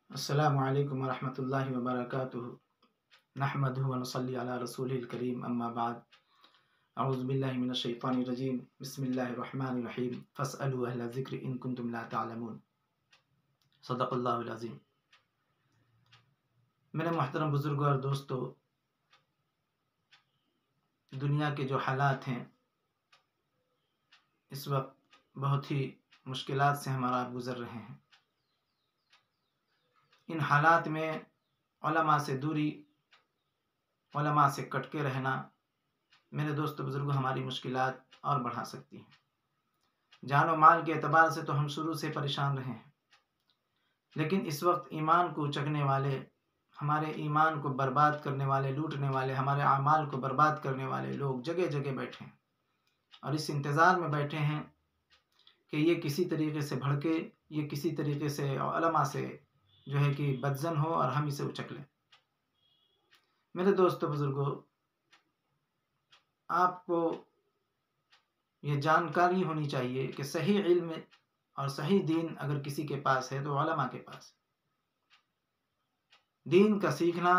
السلام علیکم ورحمۃ اللہ وبرکاتہ نحمدہ ونصلی علی رسولہ الکریم اما بعد اعوذ باللہ من الشیطان الرجیم بسم اللہ الرحمن الرحیم فاسألوا اہل الذکر ان کنتم لا تعلمون صدق اللہ العظیم۔ میرے محترم بزرگوں اور دوستو، دنیا کے جو حالات ہیں اس وقت بہت ہی مشکلات سے ہمارا گزر رہے ہیں۔ ان حالات میں علماء سے دوری، علماء سے کٹ کے رہنا میرے دوست بزرگوں ہماری مشکلات اور بڑھا سکتی ہیں۔ جان و مال کے اعتبار سے تو ہم شروع سے پریشان رہے ہیں، لیکن اس وقت ایمان کو اچکنے والے، ہمارے ایمان کو برباد کرنے والے، لوٹنے والے، ہمارے اعمال کو برباد کرنے والے لوگ جگہ جگہ بیٹھے ہیں اور اس انتظار میں بیٹھے ہیں کہ یہ کسی طریقے سے بھڑکے، یہ کسی طریقے سے علماء سے جو ہے کہ بدزن ہو اور ہم اسے اچک لیں۔ میرے دوستو بزرگوں، آپ کو یہ جانکاری ہونی چاہیے کہ صحیح علم اور صحیح دین اگر کسی کے پاس ہے تو علماء کے پاس ہے۔ دین کا سیکھنا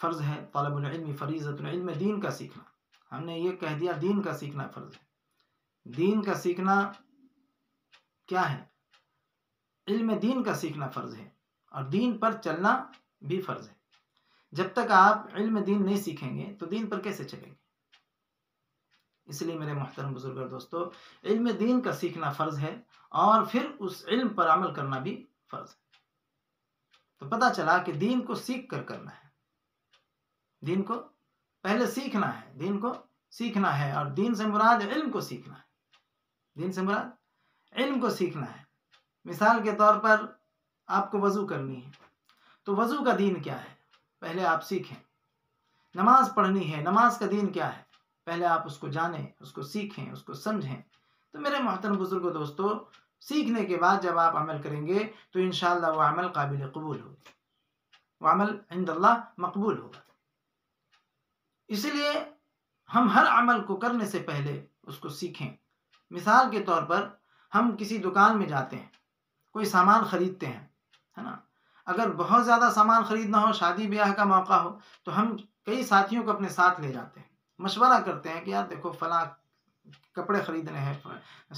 فرض ہے، طلب العلم فریضۃ، علم دین کا سیکھنا، ہم نے یہ کہہ دیا دین کا سیکھنا فرض ہے۔ دین کا سیکھنا کیا ہے؟ علم دین کا سیکھنا فرض ہے اور دین پر چلنا بھی فرض ہے۔ جب تک آپ علم دین نہیں سیکھیں گے تو دین پر کیسے چلیں گے؟ اس لیے میرے محترم بزرگ اور دوستو، علم دین کا سیکھنا فرض ہے اور پھر اس علم پر عمل کرنا بھی فرض ہے۔ تو پتہ چلا کہ دین کو سیکھ کر کرنا ہے، دین کو پہلے سیکھنا ہے، دین کو سیکھنا ہے، اور دین سے مراد علم کو سیکھنا ہے، دین سے مراد علم کو سیکھنا ہے۔ مثال کے طور پر آپ کو وضو کرنی ہے تو وضو کا دین کیا ہے پہلے آپ سیکھیں۔ نماز پڑھنی ہے، نماز کا دین کیا ہے پہلے آپ اس کو جانیں، اس کو سیکھیں، اس کو سمجھیں۔ تو میرے محترم بزرگوں دوستو، سیکھنے کے بعد جب آپ عمل کریں گے تو انشاءاللہ وہ عمل قابل قبول ہوگا، وہ عمل عند اللہ مقبول ہوگا۔ اسی لیے ہم ہر عمل کو کرنے سے پہلے اس کو سیکھیں۔ مثال کے طور پر ہم کسی دکان میں جاتے ہیں، کوئی سامان خریدتے ہیں، ہے نا؟ اگر بہت زیادہ سامان خریدنا ہو، شادی بیاہ کا موقع ہو، تو ہم کئی ساتھیوں کو اپنے ساتھ لے جاتے ہیں، مشورہ کرتے ہیں کہ یار دیکھو فلاں کپڑے خریدنے ہیں،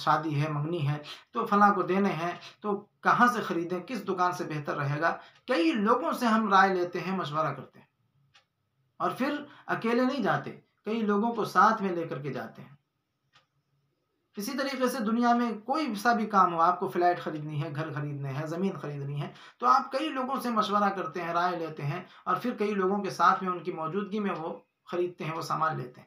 شادی ہے، منگنی ہے، تو فلاں کو دینے ہیں، تو کہاں سے خریدیں، کس دکان سے بہتر رہے گا۔ کئی لوگوں سے ہم رائے لیتے ہیں، مشورہ کرتے ہیں، اور پھر اکیلے نہیں جاتے، کئی لوگوں کو ساتھ میں لے کر کے جاتے ہیں۔ اسی طریقے سے دنیا میں کوئی سا بھی کام ہو، آپ کو فلیٹ خریدنی ہے، گھر خریدنے ہیں، زمین خریدنی ہے، تو آپ کئی لوگوں سے مشورہ کرتے ہیں، رائے لیتے ہیں، اور پھر کئی لوگوں کے ساتھ میں ان کی موجودگی میں وہ خریدتے ہیں، وہ سامان لیتے ہیں۔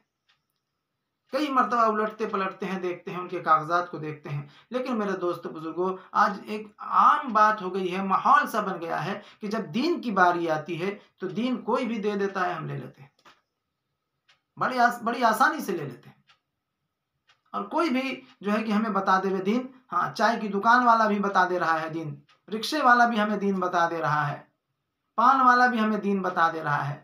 کئی مرتبہ الٹتے پلٹتے ہیں، دیکھتے ہیں، ان کے کاغذات کو دیکھتے ہیں۔ لیکن میرے دوست بزرگوں، آج ایک عام بات ہو گئی ہے، ماحول سا بن گیا ہے کہ جب دین کی باری آتی ہے تو دین کوئی بھی دے دیتا ہے، ہم لے لیتے ہیں، بڑی آسانی سے لے لیتے ہیں۔ اور کوئی بھی جو ہے کہ ہمیں بتا دے دین، ہاں، چائے کی دکان والا بھی بتا دے رہا ہے دین، رکشے والا بھی ہمیں دین بتا دے رہا ہے، پان والا بھی ہمیں دین بتا دے رہا ہے۔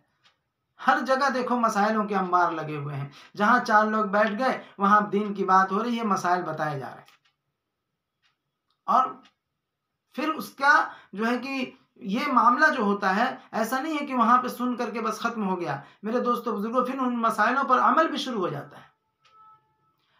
ہر جگہ دیکھو مسائلوں کے انبار لگے ہوئے ہیں، جہاں چار لوگ بیٹھ گئے وہاں دین کی بات ہو رہی ہے، مسائل بتائے جا رہے ہیں، اور پھر اس کا جو ہے کہ یہ معاملہ جو ہوتا ہے، ایسا نہیں ہے کہ وہاں پہ سن کر کے بس ختم ہو گیا میرے دوستو بزرگوں، پھر ان مسائلوں پر عمل بھی شروع ہو جاتا ہے۔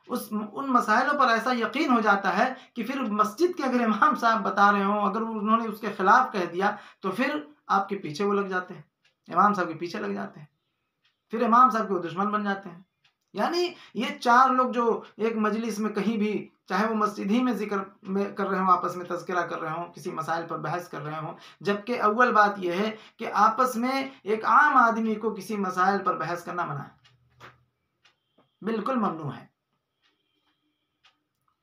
ان مسائلوں پر ایسا یقین ہو جاتا ہے کہ پھر مسجد کے اگر امام صاحب بتا رہے ہوں، اگر انہوں نے اس کے خلاف کہہ دیا تو پھر آپ کے پیچھے وہ لگ جاتے ہیں، امام صاحب کے پیچھے لگ جاتے ہیں، پھر امام صاحب کے وہ دشمن بن جاتے ہیں۔ یعنی یہ چار لوگ جو ایک مجلس میں کہیں بھی، چاہے وہ مسجد ہی میں ذکر میں کر رہے ہوں، آپس میں تذکرہ کر رہے ہوں، کسی مسائل پر بحث کر رہے ہوں، جبکہ اول بات یہ ہے کہ آپس میں ایک عام آدمی کو کسی مسائل پر بحث کرنا منع ہے، بالکل ممنوع ہے۔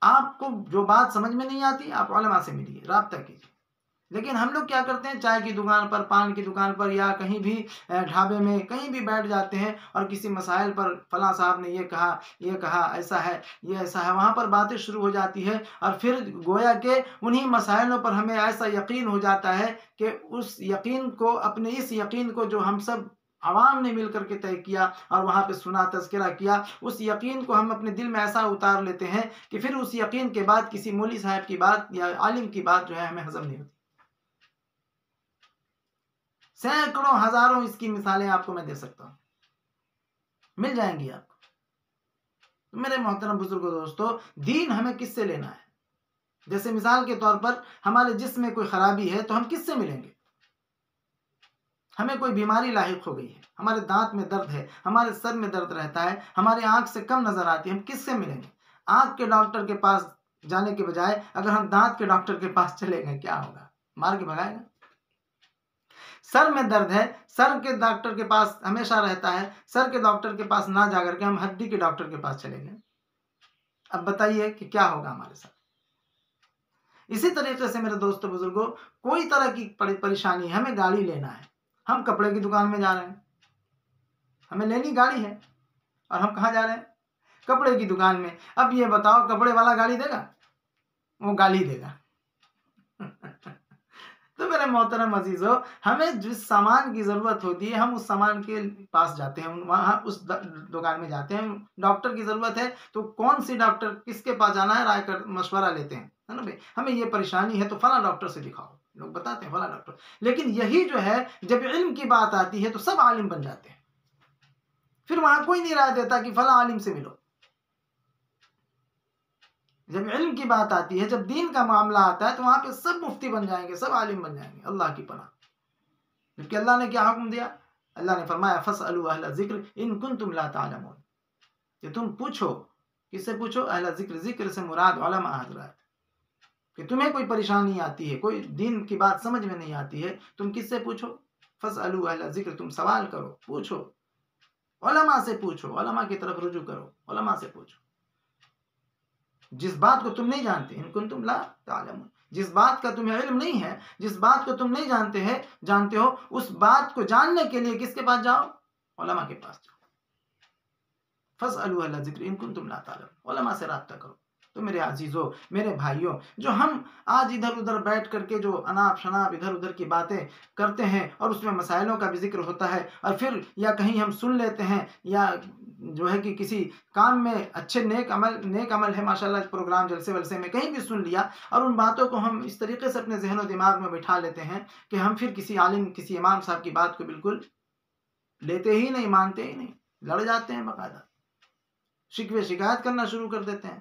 آپ کو جو بات سمجھ میں نہیں آتی، آپ علماء سے ملیے، رابطہ کیجیے۔ لیکن ہم لوگ کیا کرتے ہیں، چائے کی دکان پر، پان کی دکان پر، یا کہیں بھی ڈھابے میں کہیں بھی بیٹھ جاتے ہیں اور کسی مسائل پر فلاں صاحب نے یہ کہا، ایسا ہے، یہ ایسا ہے، وہاں پر باتیں شروع ہو جاتی ہے، اور پھر گویا کہ انہی مسائلوں پر ہمیں ایسا یقین ہو جاتا ہے کہ اس یقین کو، اپنے اس یقین کو جو ہم سب عوام نے مل کر کے طے کیا اور وہاں پہ سنا، تذکرہ کیا، اس یقین کو ہم اپنے دل میں ایسا اتار لیتے ہیں کہ پھر اس یقین کے بعد کسی مولوی صاحب کی بات یا عالم کی بات جو ہے ہمیں ہضم نہیں ہوتی۔ سینکڑوں ہزاروں اس کی مثالیں آپ کو میں دے سکتا ہوں، مل جائیں گی آپ کو۔ تو میرے محترم بزرگوں دوستو، دین ہمیں کس سے لینا ہے؟ جیسے مثال کے طور پر ہمارے جسم میں کوئی خرابی ہے تو ہم کس سے ملیں گے؟ ہمیں کوئی بیماری لاحق ہو گئی ہے، ہمارے دانت میں درد ہے، ہمارے سر میں درد رہتا ہے، ہماری آنکھ سے کم نظر آتی ہے، ہم کس سے ملیں گے؟ آنکھ کے ڈاکٹر کے پاس جانے کے بجائے اگر ہم دانت کے ڈاکٹر کے پاس چلے گئے کیا ہوگا؟ مار کے بھگائے گا۔ سر میں درد ہے، سر کے ڈاکٹر کے پاس ہمیشہ رہتا ہے، سر کے ڈاکٹر کے پاس نہ جا کر کے ہم ہڈی کے ڈاکٹر کے پاس چلے گئے، اب بتائیے کہ کیا ہوگا ہمارے ساتھ؟ اسی طریقے سے میرے دوستو بزرگوں، کوئی طرح کی پریشانی ہے، ہمیں گاڑی لینا ہے، ہم کپڑے کی دکان میں جا رہے ہیں، ہمیں لینی گاڑی ہے، اور ہم کہاں جا رہے ہیں؟ کپڑے کی دکان میں۔ اب یہ بتاؤ، کپڑے والا گالی دے گا؟ وہ گالی دے گا۔ تو میرے محترم عزیزو، ہمیں جس سامان کی ضرورت ہوتی ہے ہم اس سامان کے پاس جاتے ہیں، وہاں اس دکان میں جاتے ہیں۔ ڈاکٹر کی ضرورت ہے تو کون سی ڈاکٹر، کس کے پاس جانا ہے، رائے کر مشورہ لیتے ہیں، ہے نا بھائی؟ ہمیں یہ پریشانی ہے تو فلاں ڈاکٹر سے دکھاؤ، لوگ بتاتے ہیں فلاں ڈاکٹر۔ لیکن یہی جو ہے، جب علم کی بات آتی ہے تو سب عالم بن جاتے ہیں، پھر وہاں کوئی نہیں رائے دیتا کہ فلاں عالم سے ملو۔ جب علم کی بات آتی ہے، جب دین کا معاملہ آتا ہے تو وہاں پہ سب مفتی بن جائیں گے، سب عالم بن جائیں گے، اللہ کی پناہ۔ کیونکہ اللہ نے کیا حکم دیا؟ اللہ نے فرمایا فَاسْأَلُوا أَهْلَ الذِّكْرِ إِن كُنتُمْ لَا تَعْلَمُونَ، کہ تم پوچھو، کس سے پوچھو؟ اہل ذکر، ذکر سے مراد علماء حضرات، کہ تمہیں کوئی پریشانی آتی ہے، کوئی دین کی بات سمجھ میں نہیں آتی ہے، تم کس سے پوچھو؟ فَاسْأَلُوا أَهْلَ الذِّكْرِ، تم سوال کرو، پوچھو، علماء سے پوچھو، علماء کی طرف رجوع کرو، علماء سے پوچھو۔ جس بات کو تم نہیں جانتے، ان کنتم لا تعلمون، جس بات کا تمہیں علم نہیں ہے، جس بات کو تم نہیں جانتے ہو، اس بات کو جاننے کے لیے کس کے پاس جاؤ؟ علماء کے پاس جاؤ۔ فَاسْأَلُوا أَهْلَ الذِّكْرِ إِن كُنتُمْ لَا تَعْلَمُونَ، علماء سے رابطہ کرو۔ تو میرے عزیزو، میرے بھائیوں، جو ہم آج ادھر ادھر بیٹھ کر کے جو اناپ شناپ ادھر ادھر کی باتیں کرتے ہیں، اور اس میں مسائلوں کا بھی ذکر ہوتا ہے، اور پھر یا کہیں ہم سن لیتے ہیں، یا جو ہے کہ کسی کام میں اچھے نیک عمل ہے ماشاءاللہ، پروگرام جلسے ولسے میں کہیں بھی سن لیا، اور ان باتوں کو ہم اس طریقے سے اپنے ذہن و دماغ میں بٹھا لیتے ہیں کہ ہم پھر کسی عالم، کسی امام صاحب کی بات کو بالکل لیتے ہی نہیں، مانتے ہی نہیں، لڑ جاتے ہیں، باقاعدہ شکوے شکایت کرنا شروع کر دیتے ہیں۔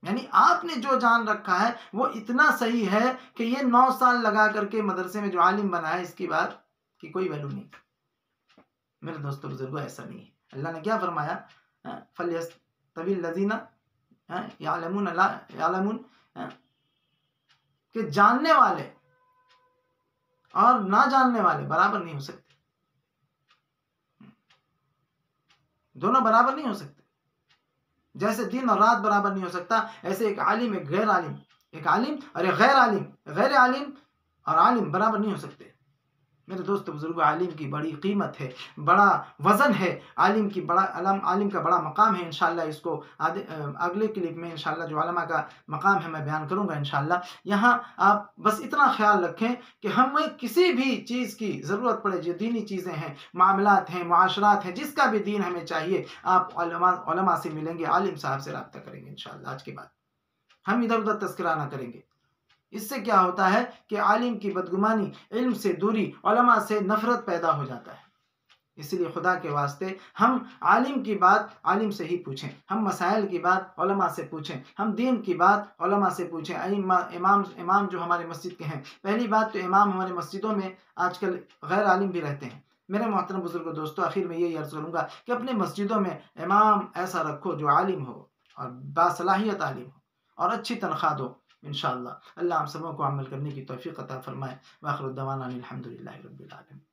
یعنی آپ نے جو جان رکھا ہے وہ اتنا صحیح ہے کہ یہ 9 سال لگا کر کے مدرسے میں جو عالم بنا ہے، اس کی بات کی کوئی ویلو نہیں۔ میرے دوستو بزرگوں، ایسا نہیں ہے۔ اللہ نے کیا فرمایا؟ فَلْيَسْتَوِي الَّذِينَ يَعْلَمُونَ لَا يَعْلَمُونَ، کہ جاننے والے اور نہ جاننے والے برابر نہیں ہو سکتے، دونوں برابر نہیں ہو سکتے۔ جیسے دن اور رات برابر نہیں ہو سکتا، ایسے ایک عالم، ایک غیر عالم، ایک عالم اور ایک غیر عالم، غیر عالم اور عالم برابر نہیں ہو سکتے۔ میرے دوست بزرگوں، عالم کی بڑی قیمت ہے، بڑا وزن ہے، عالم کا بڑا مقام ہے۔ انشاءاللہ اس کو اگلے کلپ میں انشاءاللہ جو علماء کا مقام ہے میں بیان کروں گا انشاءاللہ۔ یہاں آپ بس اتنا خیال رکھیں کہ ہمیں کسی بھی چیز کی ضرورت پڑے، جو دینی چیزیں ہیں، معاملات ہیں، معاشرات ہیں، جس کا بھی دین ہمیں چاہیے، آپ علماء سے ملیں گے، عالم صاحب سے رابطہ کریں گے انشاءاللہ۔ آج کے بعد ہم ادھر ادھر تذکرہ نہ کریں گے۔ اس سے کیا ہوتا ہے کہ عالم کی بدگمانی، علم سے دوری، علماء سے نفرت پیدا ہو جاتا ہے۔ اس لیے خدا کے واسطے ہم عالم کی بات عالم سے ہی پوچھیں، ہم مسائل کی بات علماء سے پوچھیں، ہم دین کی بات علماء سے پوچھیں۔ امام جو ہمارے مسجد کے ہیں، پہلی بات تو امام ہمارے مسجدوں میں آج کل غیر عالم بھی رہتے ہیں۔ میرے محترم بزرگوں دوستو، آخر میں یہی عرض کروں گا کہ اپنے مسجدوں میں امام ایسا رکھو جو عالم ہو اور باصلاحیت عالم ہو اور اچھی تنخواہ دو انشاءاللہ۔ اللہ ہم سبوں کو عمل کرنے کی توفیق عطا فرمائے۔ وآخر دعوانا الحمدللہ رب العالمین۔